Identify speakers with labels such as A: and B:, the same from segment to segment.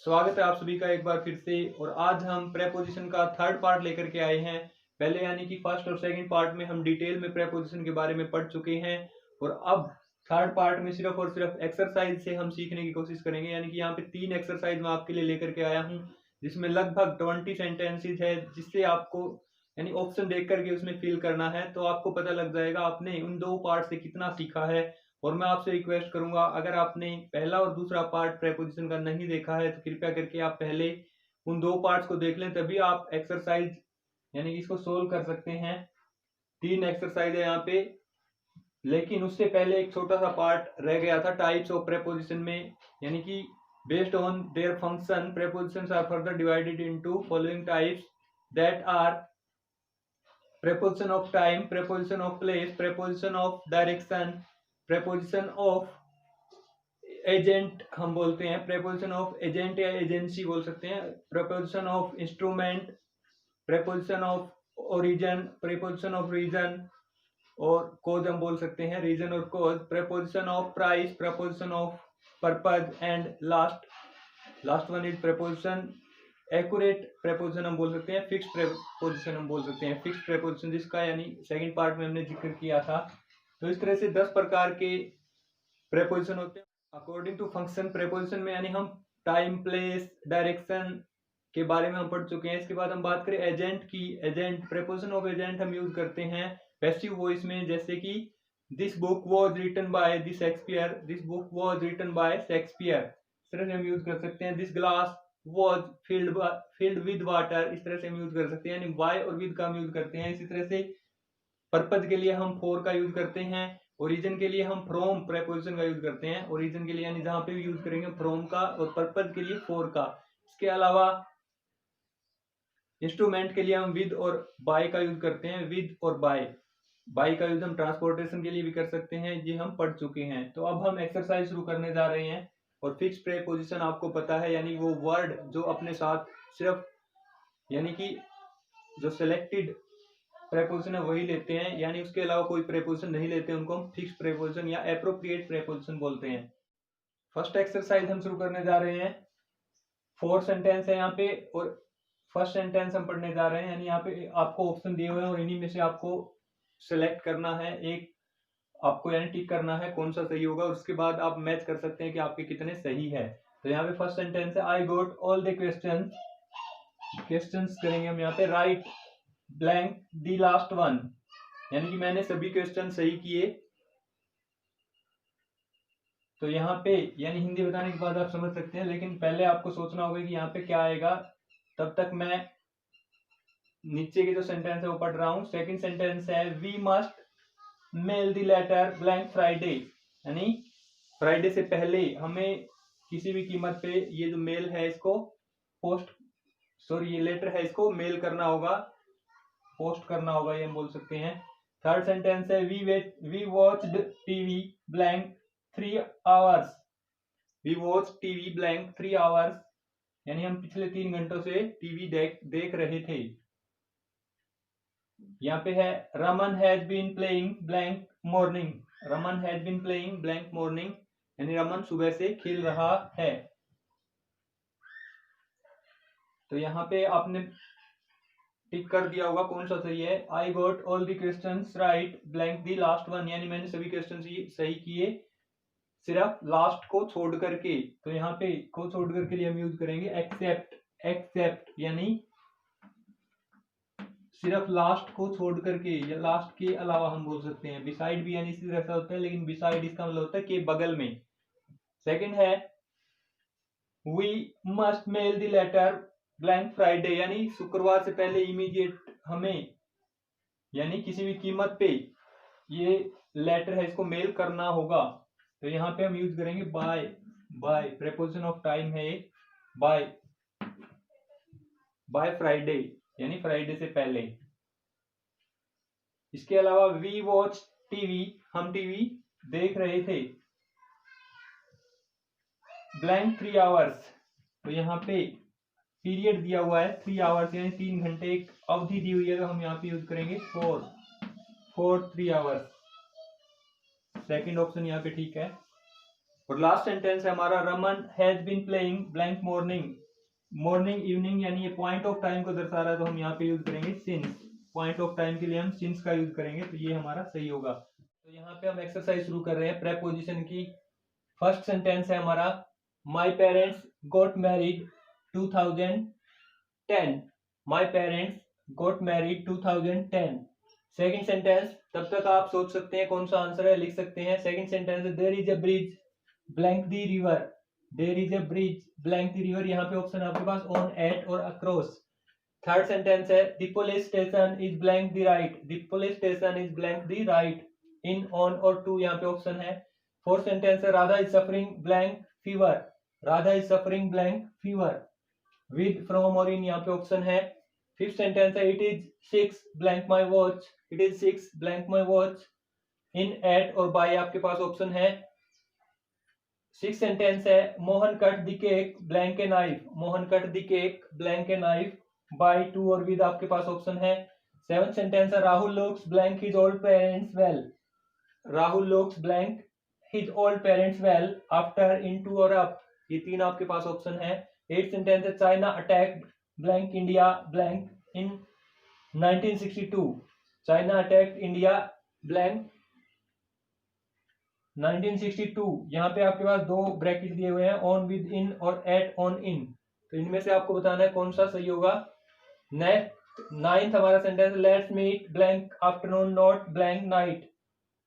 A: स्वागत है आप सभी का एक बार फिर से। और आज हम प्रेपोजिशन का थर्ड पार्ट लेकर के आए हैं। पहले यानी कि फर्स्ट और सेकंड पार्ट में हम डिटेल में प्रेपोजिशन के बारे में पढ़ चुके हैं और अब थर्ड पार्ट में सिर्फ और सिर्फ एक्सरसाइज से हम सीखने की कोशिश करेंगे। यानी कि यहाँ पे 3 एक्सरसाइज मैं आपके लिए लेकर के आया हूँ जिसमें लगभग 20 सेंटेंसेज है, जिससे आपको यानी ऑप्शन देख करके उसमें फिल करना है, तो आपको पता लग जाएगा आपने उन 2 पार्ट से कितना सीखा है। और मैं आपसे रिक्वेस्ट करूंगा, अगर आपने पहला और दूसरा पार्ट प्रेपोजिशन का नहीं देखा है तो कृपया करके आप पहले उन 2 पार्ट्स को देख लें, तभी आप एक्सरसाइज यानी कि इसको सोल्व कर सकते हैं। 3 एक्सरसाइज है यहाँ पे, लेकिन उससे पहले एक छोटा सा पार्ट रह गया था टाइप्स ऑफ प्रेपोजिशन में। यानी कि based on their function prepositions are further divided into following types, that are preposition of time, preposition of place, preposition of direction, preposition of agent हम बोलते हैं, preposition of एजेंट या agency बोल सकते हैं, preposition of instrument, preposition of origin, preposition of reason और cause हम बोल सकते हैं, रीजन और cause, preposition of price, preposition of purpose and last one is preposition accurate preposition हम बोल सकते हैं, फिक्स प्रेपोजिशन हम बोल सकते हैं। फिक्स प्रेपोजिशन जिसका यानी सेकंड पार्ट में हमने जिक्र किया था। तो इस तरह से 10 प्रकार के प्रेपोजिशन होते हैं अकॉर्डिंग टू फंक्शन। प्रेपोजिशन में यानी हम टाइम, प्लेस, डायरेक्शन के बारे में हम पढ़ चुके हैं। इसके बाद हम बात करें एजेंट की। एजेंट, प्रेपोजिशन ऑफ एजेंट हम यूज करते हैं पैसिव वॉइस में, जैसे कि this book was written by the Shakespeare, this book was written by Shakespeare, इस तरह से हम यूज कर सकते हैं। This glass was filled with water, इस तरह से हम यूज कर सकते हैं, यानी बाय और विद का हम यूज करते हैं। इसी तरह से पर्पज के लिए हम फॉर का यूज करते हैं, ओरिजिन के लिए हम फ्रॉम प्रेपोजिशन का यूज करते हैं। ओरिजिन के लिए यानी जहां पे भी यूज करेंगे फ्रॉम का, और पर्पज के लिए फॉर का। इसके अलावा इंस्ट्रूमेंट के लिए हम विद और बाय का यूज करते हैं, विद और बाय का यूज हम ट्रांसपोर्टेशन के लिए भी कर सकते हैं, ये हम पढ़ चुके हैं। तो अब हम एक्सरसाइज शुरू करने जा रहे हैं। और फिक्स प्रेपोजिशन आपको पता है, यानी वो वर्ड जो अपने साथ सिर्फ यानी कि जो सिलेक्टेड प्रेपोजिशन है वही लेते हैं, यानी उसके अलावा कोई प्रेपोजिशन नहीं लेते, उनको हम फिक्स प्रेपोजिशन या एप्रोप्रिएट प्रेपोजिशन बोलते हैं। फर्स्ट एक्सरसाइज हम शुरू करने जा रहे हैं। 4 सेंटेंस है यहाँ पे और फर्स्ट सेंटेंस हम पढ़ने जा रहे हैं। यानी यहाँ पे आपको ऑप्शन दिए हुए हैं और इन्हीं में से आपको सिलेक्ट करना है एक, आपको यानी टिक करना है कौन सा सही होगा। उसके बाद आप मैच कर सकते हैं कि आपके कितने सही है। तो यहाँ पे फर्स्ट सेंटेंस है, आई गोट ऑल द क्वेश्चंस करेंगे हम यहाँ पे, right blank the last one, यानी कि मैंने सभी क्वेश्चन सही किए। तो यहाँ पे यानी हिंदी बताने के बाद आप समझ सकते हैं, लेकिन पहले आपको सोचना होगा कि यहाँ पे क्या आएगा। तब तक मैं नीचे के जो सेंटेंस है वो पढ़ रहा हूँ। सेकंड सेंटेंस है, we must mail the letter blank Friday, यानी फ्राइडे से पहले हमें किसी भी कीमत पे ये जो मेल है इसको ये लेटर है इसको मेल करना होगा, पोस्ट करना होगा, ये हम बोल सकते हैं। थर्ड सेंटेंस है, we watched TV blank 3 hours, we watch TV blank 3 hours, यानी हम पिछले 3 घंटों से टीवी देख रहे थे। यहाँ पे है, Raman has been playing blank morning, Raman has been playing blank morning, यानी रमन सुबह से खेल रहा है। तो यहाँ पे आपने टिक कर दिया होगा कौन सा सही है। I got all the questions right blank the last one, यानी मैंने सभी क्वेश्चन सही किए सिर्फ लास्ट को छोड़ करके। तो यहाँ पे को छोड़ करके लिए हम यूज करेंगे एक्सेप्ट, यानी सिर्फ लास्ट को छोड़ करके या लास्ट के अलावा हम बोल सकते हैं। बिसाइड भी यानी इसी तरह से होता है, लेकिन बिसाइड इसका मतलब होता है कि बगल में। सेकंड है, we must mail the letter blank Friday, यानी शुक्रवार से पहले इमीडिएट हमें यानी किसी भी कीमत पे ये लेटर है इसको मेल करना होगा। तो यहाँ पे हम यूज करेंगे बाय प्रेपोजिशन ऑफ टाइम है बाय फ्राइडे, यानी फ्राइडे से पहले। इसके अलावा वी वॉच टीवी, हम टीवी देख रहे थे ब्लैंक 3 आवर्स, तो यहाँ पे पीरियड दिया हुआ है 3 आवर्स, यानी 3 घंटे एक अवधि दी हुई है, तो हम यहाँ पे यूज करेंगे फॉर 3 आवर्स। सेकंड ऑप्शन यहाँ पे ठीक है। और लास्ट सेंटेंस है हमारा Raman has been playing blank morning, morning evening यानी ये पॉइंट ऑफ टाइम को दर्शा रहा है, तो हम यहाँ पे यूज करेंगे सिंस। पॉइंट ऑफ टाइम के लिए हम सिंस का यूज करेंगे, तो ये हमारा सही होगा। तो यहाँ पे हम एक्सरसाइज शुरू कर रहे हैं प्रेपोजिशन की। फर्स्ट सेंटेंस है हमारा my parents got married 2010। My parents got married 2010। Second sentence, तब तक आप सोच सकते हैं कौन सा आंसर है, लिख सकते हैं। Second sentence, there is a bridge blank the river. There is a bridge blank the river, यहाँ पे ऑप्शन है आपके पास ऑन, एट और अक्रॉस। थर्ड सेंटेंस है the police station is blank the right. The police station is blank the right, in, on और to यहाँ पे ऑप्शन है। फोर्थ सेंटेंस है Radha is suffering blank fever. Radha is suffering blank fever, with, from और in यहाँ पे option है। Fifth sentence है it is 6 blank my watch. It is 6 blank my watch, in, at और बाय आपके पास ऑप्शन है। सिक्स सेंटेंस है Mohan cut the cake blank a knife. Mohan cut the cake blank a knife, by, to और with आपके पास option है। Seven sentence है Rahul looks blank his old parents well. Rahul looks blank his old parents well, after, in, to और up, ये तीन आपके पास ऑप्शन है। एट सेंटेंस है China attacked blank India blank in 1962। China attacked India blank 1962। यहाँ पे आपके पास दो ब्रैकेट दिए हुए हैं, ऑन विद इन और एट ऑन इन, तो इनमें से आपको बताना है कौन सा सही होगा। नेक्स्ट नाइन्थ हमारा sentence, let's meet blank afternoon not blank night.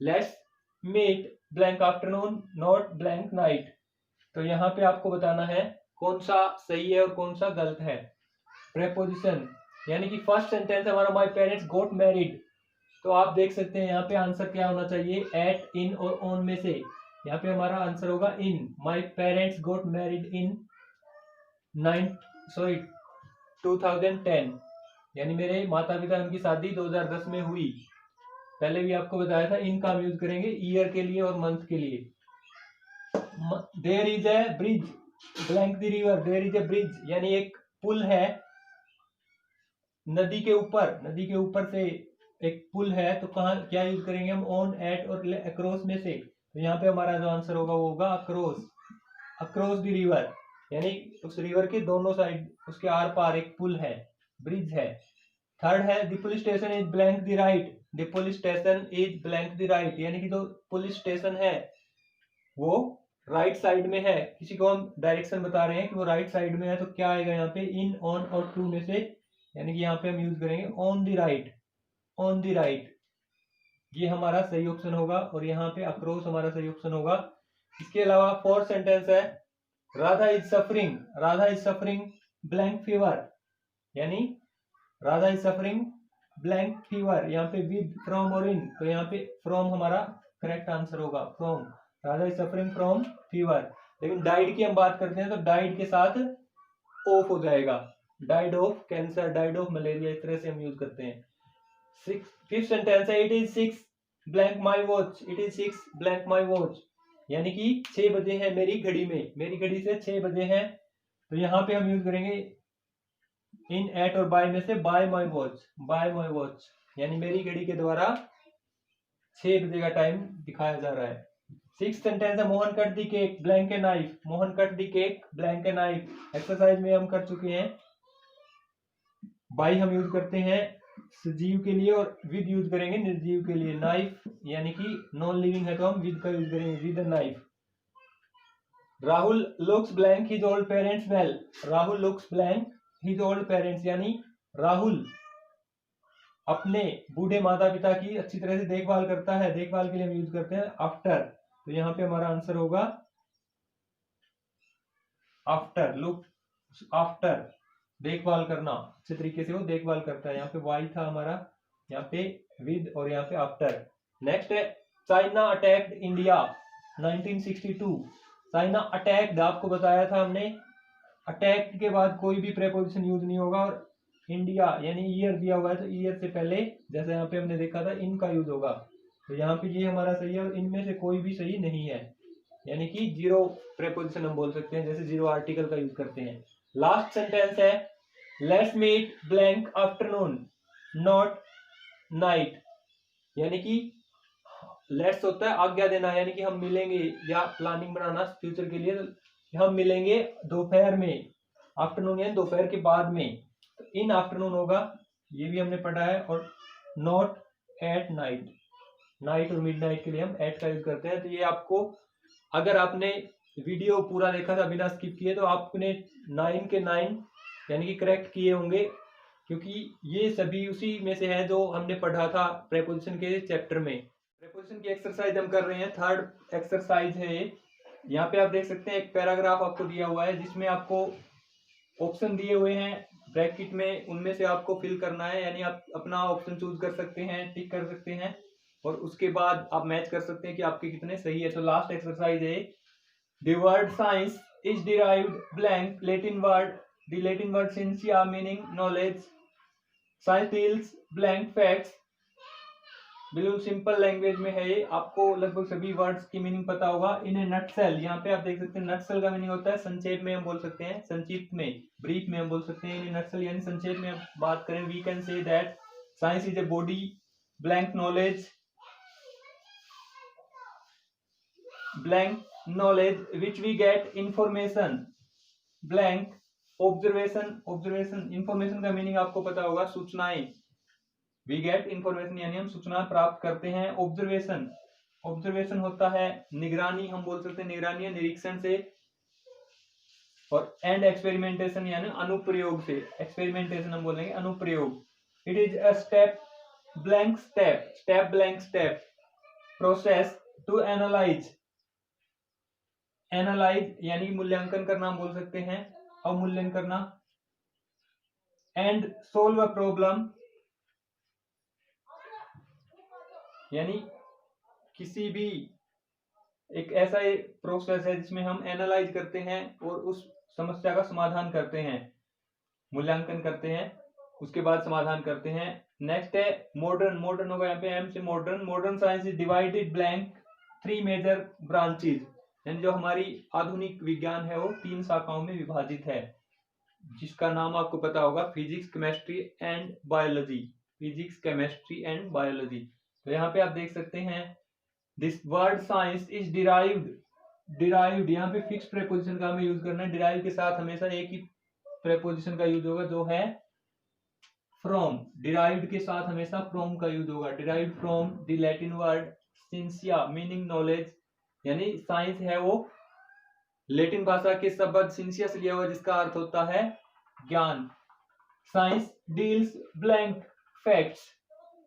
A: Let's meet blank afternoon not blank night, तो यहाँ पे आपको बताना है कौन सा सही है और कौन सा गलत है। प्रेपोजिशन यानी कि फर्स्ट सेंटेंस हमारा माय पेरेंट्स गोट मैरिड, तो आप देख सकते हैं यहाँ पे आंसर क्या होना चाहिए, एट, इन और ऑन में से यहाँ पे हमारा आंसर होगा in. My parents got married in 2010, यानी मेरे माता पिता उनकी शादी 2010 में हुई। पहले भी आपको बताया था इन का हम यूज करेंगे ईयर के लिए और मंथ के लिए। There is a bridge blank the river. There is a bridge यानी एक पुल है नदी के ऊपर, नदी के ऊपर से एक पुल है, तो कहाँ क्या यूज करेंगे हम, ऑन, एट और अक्रॉस में से, तो यहाँ पे हमारा जो आंसर होगा वो होगा अक्रॉस। अक्रॉस द रिवर यानी उस रिवर के दोनों साइड उसके आर पार एक पुल है, ब्रिज है। थर्ड है the police station is blank the right. The police station is blank the right, यानी कि जो पुलिस स्टेशन है वो राइट साइड में है, किसी को हम डायरेक्शन बता रहे हैं कि वो राइट साइड में है, तो क्या आएगा यहाँ पे, इन, ऑन और टू में से, यानी कि यहाँ पे हम यूज करेंगे on the right. On the right ये हमारा सही ऑप्शन होगा, और यहाँ पे अक्रॉस हमारा सही ऑप्शन होगा। इसके अलावा फोर्थ सेंटेंस है Radha is suffering. Radha is suffering blank fever, यानी Radha is suffering blank fever, यहाँ पे विद, फ्रॉम और इन, तो यहाँ पे फ्रॉम हमारा करेक्ट आंसर होगा, from. Radha is suffering from fever. लेकिन डाइड की हम बात करते हैं तो डाइड के साथ ऑफ हो जाएगा, died of cancer, died of malaria, इस तरह से हम यूज करते हैं। फिफ्थ सेंटेंस है it is 6 blank my watch. It is 6 blank my watch, यानी कि 6 बजे हैं मेरी घड़ी में, मेरी घड़ी से 6 बजे हैं, तो यहाँ पे हम यूज करेंगे इन, एट और बाय में से bye my watch. Bye my watch यानी मेरी घड़ी के द्वारा 6 बजे का टाइम दिखाया जा रहा है। सिक्स सेंटेंस है Mohan cut the cake blank a knife. Mohan cut the cake blank a knife, exercise में हम कर चुके हैं। बाई हम यूज करते हैं सजीव के लिए और विद यूज करेंगे निर्जीव के लिए। नाइफ यानी कि नॉन लिविंग है तो हम विद का यूज करेंगे, with a knife. Rahul looks blank his old parents well. Rahul looks blank his old parents, यानी राहुल अपने बूढ़े माता पिता की अच्छी तरह से देखभाल करता है। देखभाल के लिए हम यूज करते हैं आफ्टर, तो यहाँ पे हमारा आंसर होगा आफ्टर। लुक आफ्टर, देखभाल करना, अच्छे तरीके से वो देखभाल करता है। यहाँ पे वाई था हमारा, यहाँ पे विद और यहाँ पे आफ्टर। नेक्स्ट है China attacked India 1962। China attacked, आपको बताया था हमने अटैक्ड के बाद कोई भी प्रेपोजिशन यूज नहीं होगा, और इंडिया यानी ईयर दिया हुआ है तो ईयर से पहले जैसे यहाँ पे हमने देखा था इन का यूज होगा, तो यहाँ पे ये हमारा सही है और इनमें से कोई भी सही नहीं है, यानी कि जीरो प्रेपोजिशन हम बोल सकते हैं, जैसे जीरो आर्टिकल का यूज करते हैं। लास्ट सेंटेंस है let's meet blank afternoon not night, यानी कि लेट्स होता है आज्ञा देना, यानी कि हम मिलेंगे या प्लानिंग बनाना फ्यूचर के लिए, तो हम मिलेंगे दोपहर में, आफ्टरनून यानी दोपहर के बाद में, तो इन आफ्टरनून होगा, ये भी हमने पढ़ा है। और नॉट एट नाइट, नाइट और मिडनाइट के लिए हम एट का यूज करते हैं। तो ये आपको, अगर आपने वीडियो पूरा देखा था बिना स्किप किए, तो आपने 9 के 9 यानी कि करेक्ट किए होंगे, क्योंकि ये सभी उसी में से है जो हमने पढ़ा था प्रेपोजिशन के चैप्टर में। प्रेपोजिशन की एक्सरसाइज हम कर रहे हैं, थर्ड एक्सरसाइज है ये। यहाँ पे आप देख सकते हैं एक पैराग्राफ आपको दिया हुआ है, जिसमें आपको ऑप्शन दिए हुए हैं ब्रैकेट में, उनमें से आपको फिल करना है, यानी आप अपना ऑप्शन चूज कर सकते हैं, टिक कर सकते हैं, और उसके बाद आप मैच कर सकते हैं कि आपके कितने सही है। तो लास्ट एक्सरसाइज है, the word science is derived blank Latin word, the Latin word scientia meaning knowledge, science deals blank facts. बिल्कुल सिंपल लैंग्वेज में है ये, आपको लगभग सभी वर्ड्स की मीनिंग पता होगा। इन ए नटसेल, यहाँ पे आप देख सकते हैं नटसेल का मीनिंग होता है संक्षेप में, हम बोल सकते हैं संक्षिप्त में, ब्रीफ में हम बोल सकते हैं। इन नटसेल यानी संक्षेप में बात करें, we can say that science is a body blank knowledge, blank knowledge which we get information, blank observation, observation information का मीनिंग आपको पता होगा सूचनाएं, वी गेट इंफॉर्मेशन यानी हम सूचना प्राप्त करते हैं। ऑब्जर्वेशन, ऑब्जर्वेशन होता है निगरानी, हम बोल सकते हैं निगरानी या निरीक्षण से। और एंड एक्सपेरिमेंटेशन यानी अनुप्रयोग से, एक्सपेरिमेंटेशन हम बोलेंगे अनुप्रयोग। It is a step blank step, step blank step process to analyse, analyse यानी मूल्यांकन करना हम बोल सकते हैं, अवमूल्यन करना। एंड सोल्व अ प्रॉब्लम यानी किसी भी एक ऐसा प्रोसेस है जिसमें हम एनालाइज करते हैं और उस समस्या का समाधान करते हैं, मूल्यांकन करते हैं, उसके बाद समाधान करते हैं। नेक्स्ट है मॉडर्न, मॉडर्न होगा यहाँ पे एम से modern. Modern science is divided blank 3 major branches, यानी जो हमारी आधुनिक विज्ञान है वो 3 शाखाओं में विभाजित है, जिसका नाम आपको पता होगा physics, chemistry and biology, physics, chemistry and biology. तो यहाँ पे आप देख सकते हैं this word science is derived, derived यहाँ पे फिक्स प्रेपोजिशन का हमें यूज करना है। डिराइव के साथ हमेशा एक ही प्रेपोजिशन का यूज होगा जो है फ्रॉम, डिराइव्ड के साथ हमेशा फ्रॉम का यूज होगा। Derived from the Latin word scientia meaning knowledge, यानी साइंस है वो लैटिन भाषा के शब्द सिंसिया से लिया हुआ, जिसका अर्थ होता है ज्ञान। साइंस डील्स ब्लैंक फैक्ट्स,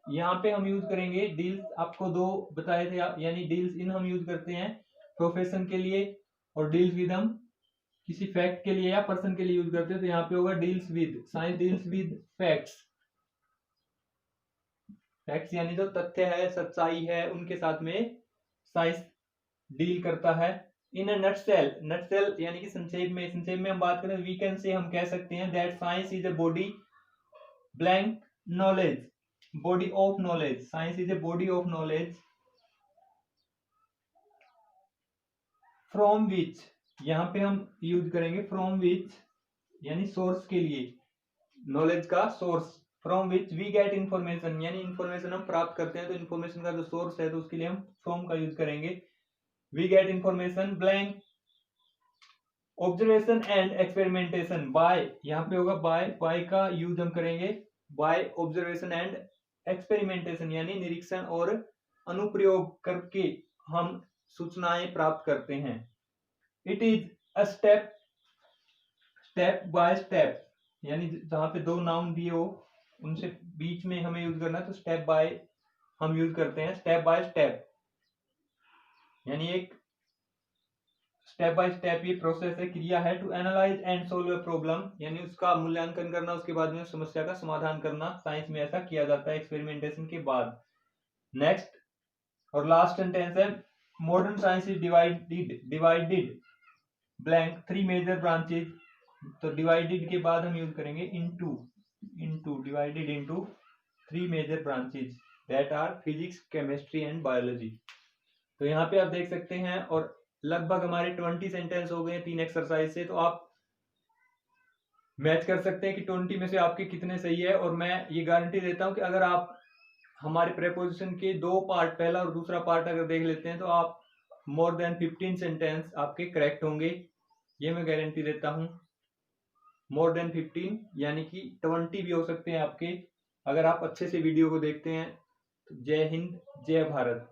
A: यहाँ पे हम यूज करेंगे डील्स, आपको 2 बताए थे, यानी डील्स इन हम यूज करते हैं प्रोफेशन के लिए, और डील्स विद हम किसी फैक्ट के लिए या पर्सन के लिए यूज करते हैं। तो यहाँ पे होगा deals with, science deals with facts, facts यानी जो तथ्य है, सच्चाई है, उनके साथ में साइंस डील करता है। इन अ नटसेल, नटसेल यानी कि संक्षेप में, संक्षेप में हम बात करें वी कैन से हम कह सकते हैं that science is a body blank knowledge, body of knowledge, science is a body of knowledge from which, यहाँ पे हम यूज करेंगे फ्रॉम विच यानी सोर्स के लिए, नॉलेज का source. From which we get information यानी इंफॉर्मेशन हम प्राप्त करते हैं, तो इंफॉर्मेशन का जो सोर्स है तो उसके लिए हम फ्रॉम का यूज करेंगे। We get information blank observation and experimentation by, यहाँ पे होगा बाय, बाय का यूज हम करेंगे बाय ऑब्जर्वेशन एंड एक्सपेरिमेंटेशन यानी निरीक्षण और अनुप्रयोग करके हम सूचनाएं प्राप्त करते हैं। It is a step, step by step यानी जहां पे 2 नाउन दिए हो उनसे बीच में हमें यूज करना है, तो स्टेप बाय हम यूज करते हैं, स्टेप बाय स्टेप यानी एक स्टेप बाय स्टेप ये प्रोसेस है, क्रिया है। To analyse and solve a problem यानी उसका मूल्यांकन करना, उसके बाद में समस्या का समाधान करना, साइंस में ऐसा किया जाता है एक्सपेरिमेंटेशन के बाद। नेक्स्ट और लास्ट सेंटेंस है modern science is divided blank 3 major branches, तो डिवाइडेड के बाद हम यूज करेंगे into, into divided into 3 major branches that are physics, chemistry and biology. तो यहाँ पे आप देख सकते हैं, और लगभग हमारे 20 सेंटेंस हो गए 3 एक्सरसाइज से, तो आप मैच कर सकते हैं कि 20 में से आपके कितने सही है। और मैं ये गारंटी देता हूं कि अगर आप हमारे प्रेपोजिशन के दो पार्ट, पहला और दूसरा पार्ट अगर देख लेते हैं तो आप मोर देन 15 सेंटेंस आपके करेक्ट होंगे, ये मैं गारंटी देता हूँ। मोर देन 15 यानी कि 20 भी हो सकते हैं आपके, अगर आप अच्छे से वीडियो को देखते हैं। तो जय हिंद, जय भारत।